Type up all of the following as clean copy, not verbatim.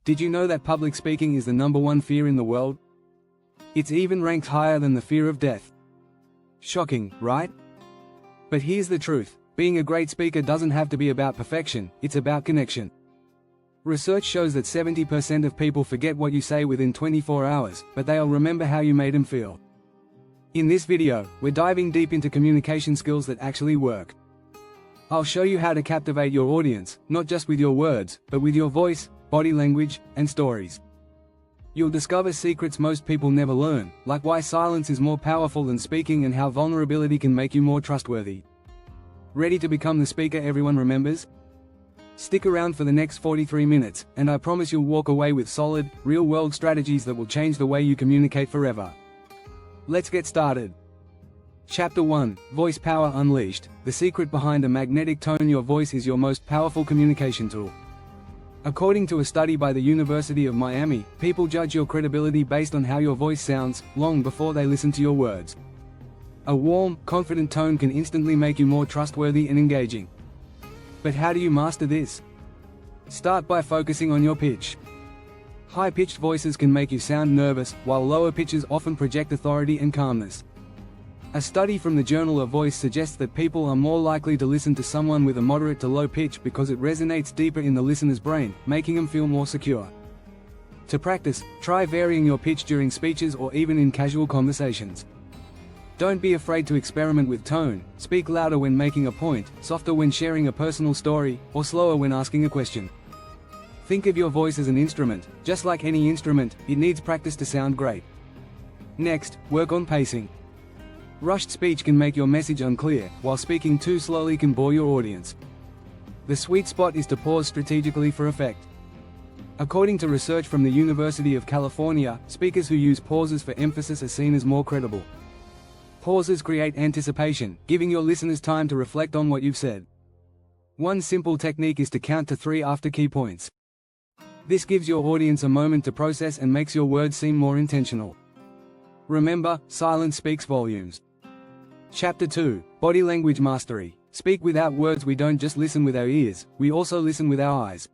Did you know that public speaking is the #1 fear in the world? It's even ranked higher than the fear of death. Shocking, right? But here's the truth. Being a great speaker doesn't have to be about perfection, it's about connection. Research shows that 70% of people forget what you say within 24 hours, but they'll remember how you made them feel. In this video, we're diving deep into communication skills that actually work. I'll show you how to captivate your audience, not just with your words, but with your voice, body language, and stories. You'll discover secrets most people never learn, like why silence is more powerful than speaking and how vulnerability can make you more trustworthy. Ready to become the speaker everyone remembers? Stick around for the next 43 minutes, and I promise you'll walk away with solid, real-world strategies that will change the way you communicate forever. Let's get started. Chapter 1, Voice Power Unleashed. The secret behind a magnetic tone. Your voice is your most powerful communication tool. According to a study by the University of Miami, people judge your credibility based on how your voice sounds, long before they listen to your words. A warm, confident tone can instantly make you more trustworthy and engaging. But how do you master this? Start by focusing on your pitch. High-pitched voices can make you sound nervous, while lower pitches often project authority and calmness. A study from the Journal of Voice suggests that people are more likely to listen to someone with a moderate to low pitch because it resonates deeper in the listener's brain, making them feel more secure. To practice, try varying your pitch during speeches or even in casual conversations. Don't be afraid to experiment with tone. Speak louder when making a point, softer when sharing a personal story, or slower when asking a question. Think of your voice as an instrument. Just like any instrument, it needs practice to sound great. Next, work on pacing. Rushed speech can make your message unclear, while speaking too slowly can bore your audience. The sweet spot is to pause strategically for effect. According to research from the University of California, speakers who use pauses for emphasis are seen as more credible. Pauses create anticipation, giving your listeners time to reflect on what you've said. One simple technique is to count to 3 after key points. This gives your audience a moment to process and makes your words seem more intentional. Remember, silence speaks volumes. Chapter 2, Body Language Mastery. Speak without words. We don't just listen with our ears, we also listen with our eyes.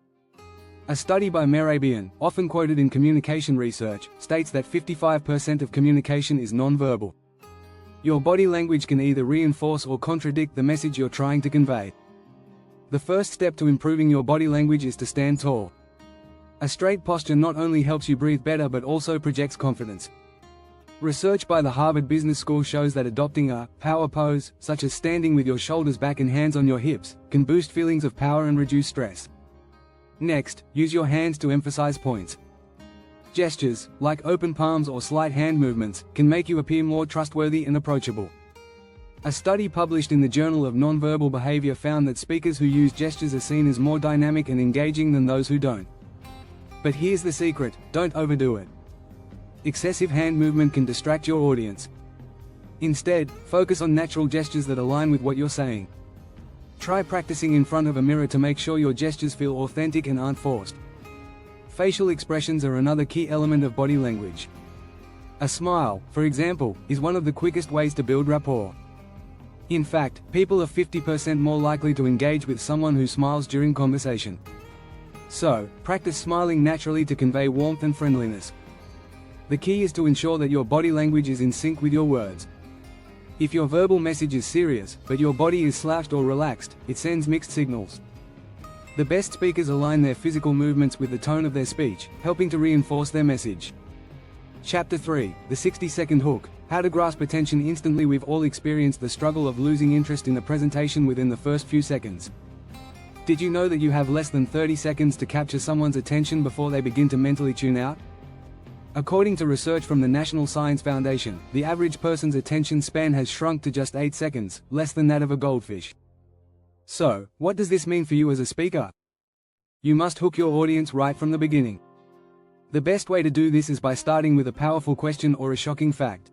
A study by Merabian, often quoted in communication research, states that 55% of communication is nonverbal. Your body language can either reinforce or contradict the message you're trying to convey. The first step to improving your body language is to stand tall. A straight posture not only helps you breathe better but also projects confidence. Research by the Harvard Business School shows that adopting a power pose, such as standing with your shoulders back and hands on your hips, can boost feelings of power and reduce stress. Next, use your hands to emphasize points. Gestures, like open palms or slight hand movements, can make you appear more trustworthy and approachable. A study published in the Journal of Nonverbal Behavior found that speakers who use gestures are seen as more dynamic and engaging than those who don't. But here's the secret: don't overdo it. Excessive hand movement can distract your audience. Instead, focus on natural gestures that align with what you're saying. Try practicing in front of a mirror to make sure your gestures feel authentic and aren't forced. Facial expressions are another key element of body language. A smile, for example, is one of the quickest ways to build rapport. In fact, people are 50% more likely to engage with someone who smiles during conversation. So, practice smiling naturally to convey warmth and friendliness. The key is to ensure that your body language is in sync with your words. If your verbal message is serious, but your body is slouched or relaxed, it sends mixed signals. The best speakers align their physical movements with the tone of their speech, helping to reinforce their message. Chapter 3, The 60-Second Hook. How to grasp attention instantly. We've all experienced the struggle of losing interest in a presentation within the first few seconds. Did you know that you have less than 30 seconds to capture someone's attention before they begin to mentally tune out? According to research from the National Science Foundation, the average person's attention span has shrunk to just 8 seconds, less than that of a goldfish. So, what does this mean for you as a speaker? You must hook your audience right from the beginning. The best way to do this is by starting with a powerful question or a shocking fact.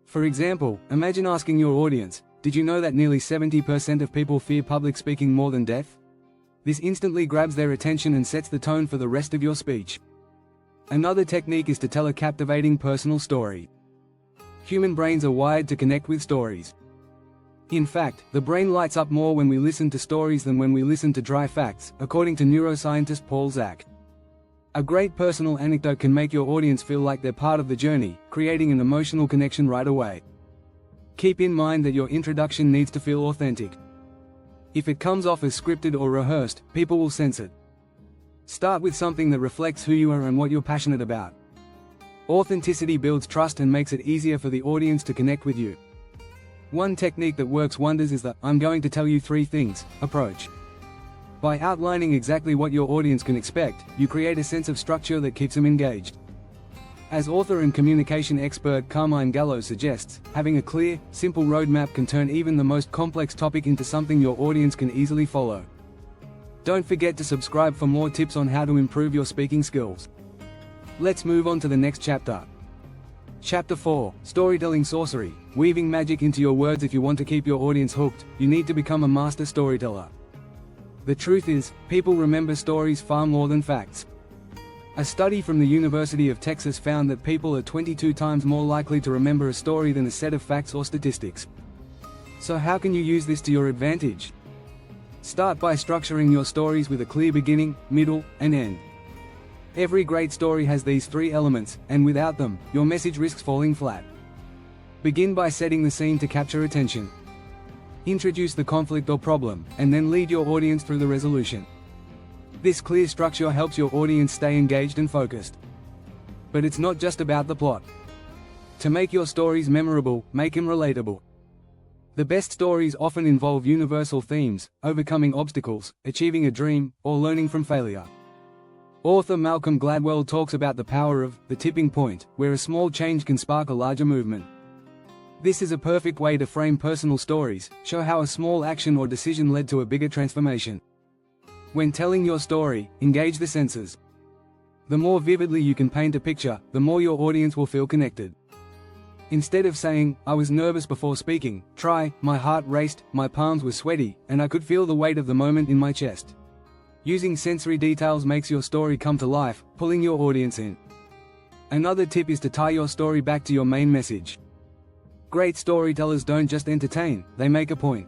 For example, imagine asking your audience, did you know that nearly 70% of people fear public speaking more than death? This instantly grabs their attention and sets the tone for the rest of your speech. Another technique is to tell a captivating personal story. Human brains are wired to connect with stories. In fact, the brain lights up more when we listen to stories than when we listen to dry facts, according to neuroscientist Paul Zak. A great personal anecdote can make your audience feel like they're part of the journey, creating an emotional connection right away. Keep in mind that your introduction needs to feel authentic. If it comes off as scripted or rehearsed, people will sense it. Start with something that reflects who you are and what you're passionate about. Authenticity builds trust and makes it easier for the audience to connect with you. One technique that works wonders is the "I'm going to tell you 3 things" approach. By outlining exactly what your audience can expect, you create a sense of structure that keeps them engaged. As author and communication expert Carmine Gallo suggests, having a clear, simple roadmap can turn even the most complex topic into something your audience can easily follow. Don't forget to subscribe for more tips on how to improve your speaking skills. Let's move on to the next chapter. Chapter 4, Storytelling Sorcery. Weaving magic into your words. If you want to keep your audience hooked, you need to become a master storyteller. The truth is, people remember stories far more than facts. A study from the University of Texas found that people are 22 times more likely to remember a story than a set of facts or statistics. So how can you use this to your advantage? Start by structuring your stories with a clear beginning, middle, and end. Every great story has these 3 elements, and without them, your message risks falling flat. Begin by setting the scene to capture attention. Introduce the conflict or problem, and then lead your audience through the resolution. This clear structure helps your audience stay engaged and focused. But it's not just about the plot. To make your stories memorable, make them relatable. The best stories often involve universal themes: overcoming obstacles, achieving a dream, or learning from failure. Author Malcolm Gladwell talks about the power of the tipping point, where a small change can spark a larger movement. This is a perfect way to frame personal stories, show how a small action or decision led to a bigger transformation. When telling your story, engage the senses. The more vividly you can paint a picture, the more your audience will feel connected. Instead of saying, "I was nervous before speaking," try, "My heart raced, my palms were sweaty, and I could feel the weight of the moment in my chest." Using sensory details makes your story come to life, pulling your audience in. Another tip is to tie your story back to your main message. Great storytellers don't just entertain, they make a point.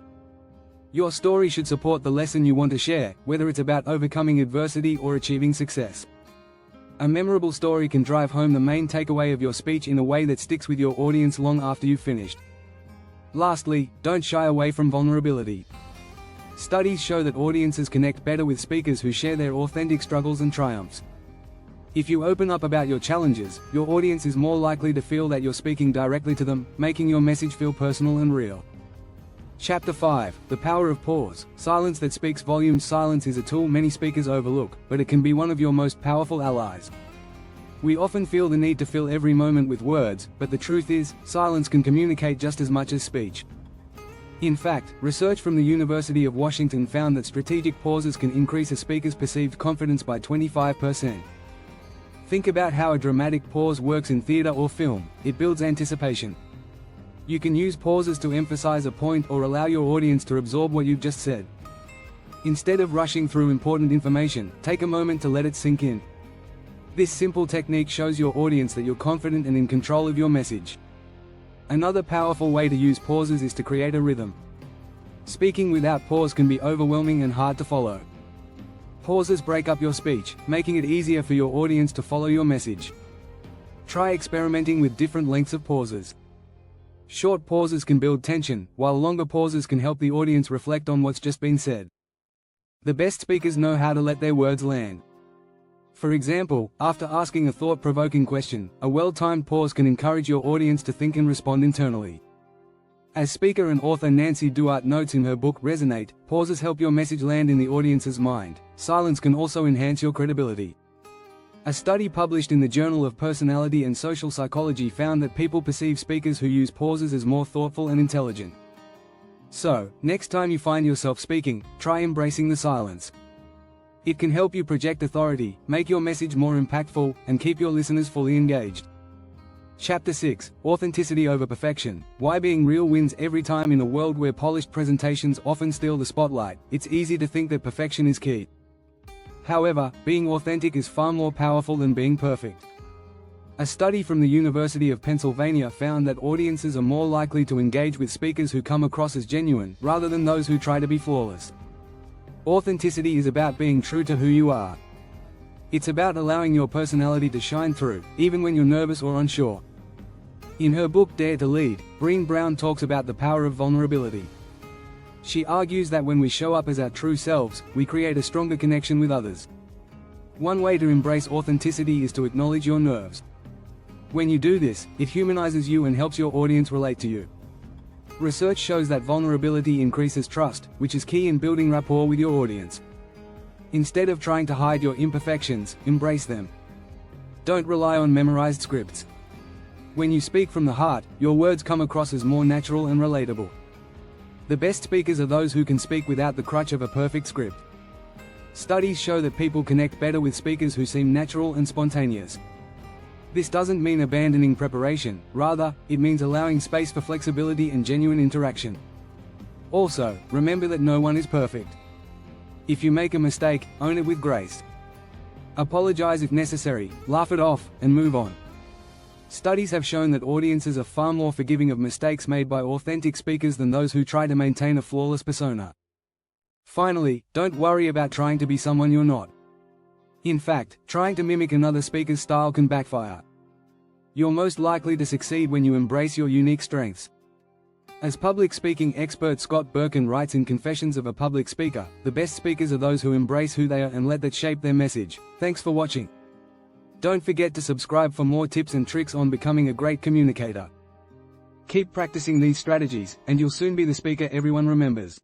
Your story should support the lesson you want to share, whether it's about overcoming adversity or achieving success. A memorable story can drive home the main takeaway of your speech in a way that sticks with your audience long after you've finished. Lastly, don't shy away from vulnerability. Studies show that audiences connect better with speakers who share their authentic struggles and triumphs. If you open up about your challenges, your audience is more likely to feel that you're speaking directly to them, making your message feel personal and real. Chapter 5, The Power of Pause. Silence that speaks volumes. Silence is a tool many speakers overlook, but it can be one of your most powerful allies. We often feel the need to fill every moment with words, but the truth is, silence can communicate just as much as speech. In fact, research from the University of Washington found that strategic pauses can increase a speaker's perceived confidence by 25%. Think about how a dramatic pause works in theater or film. It builds anticipation. You can use pauses to emphasize a point or allow your audience to absorb what you've just said. Instead of rushing through important information, take a moment to let it sink in. This simple technique shows your audience that you're confident and in control of your message. Another powerful way to use pauses is to create a rhythm. Speaking without pause can be overwhelming and hard to follow. Pauses break up your speech, making it easier for your audience to follow your message. Try experimenting with different lengths of pauses. Short pauses can build tension, while longer pauses can help the audience reflect on what's just been said. The best speakers know how to let their words land. For example, after asking a thought-provoking question, a well-timed pause can encourage your audience to think and respond internally. As speaker and author Nancy Duart notes in her book Resonate, pauses help your message land in the audience's mind. Silence can also enhance your credibility. A study published in the Journal of Personality and Social Psychology found that people perceive speakers who use pauses as more thoughtful and intelligent. So, next time you find yourself speaking, try embracing the silence. It can help you project authority, make your message more impactful, and keep your listeners fully engaged. Chapter 6, Authenticity over Perfection. Why being real wins every time. In a world where polished presentations often steal the spotlight, it's easy to think that perfection is key. However, being authentic is far more powerful than being perfect. A study from the University of Pennsylvania found that audiences are more likely to engage with speakers who come across as genuine, rather than those who try to be flawless. Authenticity is about being true to who you are. It's about allowing your personality to shine through, even when you're nervous or unsure. In her book Dare to Lead, Brené Brown talks about the power of vulnerability. She argues that when we show up as our true selves, we create a stronger connection with others. One way to embrace authenticity is to acknowledge your nerves. When you do this, it humanizes you and helps your audience relate to you. Research shows that vulnerability increases trust, which is key in building rapport with your audience. Instead of trying to hide your imperfections, embrace them. Don't rely on memorized scripts. When you speak from the heart, your words come across as more natural and relatable. The best speakers are those who can speak without the crutch of a perfect script. Studies show that people connect better with speakers who seem natural and spontaneous. This doesn't mean abandoning preparation, rather, it means allowing space for flexibility and genuine interaction. Also, remember that no one is perfect. If you make a mistake, own it with grace. Apologize if necessary, laugh it off, and move on. Studies have shown that audiences are far more forgiving of mistakes made by authentic speakers than those who try to maintain a flawless persona. Finally, don't worry about trying to be someone you're not. In fact, trying to mimic another speaker's style can backfire. You're most likely to succeed when you embrace your unique strengths. As public speaking expert Scott Berkun writes in Confessions of a Public Speaker, the best speakers are those who embrace who they are and let that shape their message. Thanks for watching. Don't forget to subscribe for more tips and tricks on becoming a great communicator. Keep practicing these strategies, and you'll soon be the speaker everyone remembers.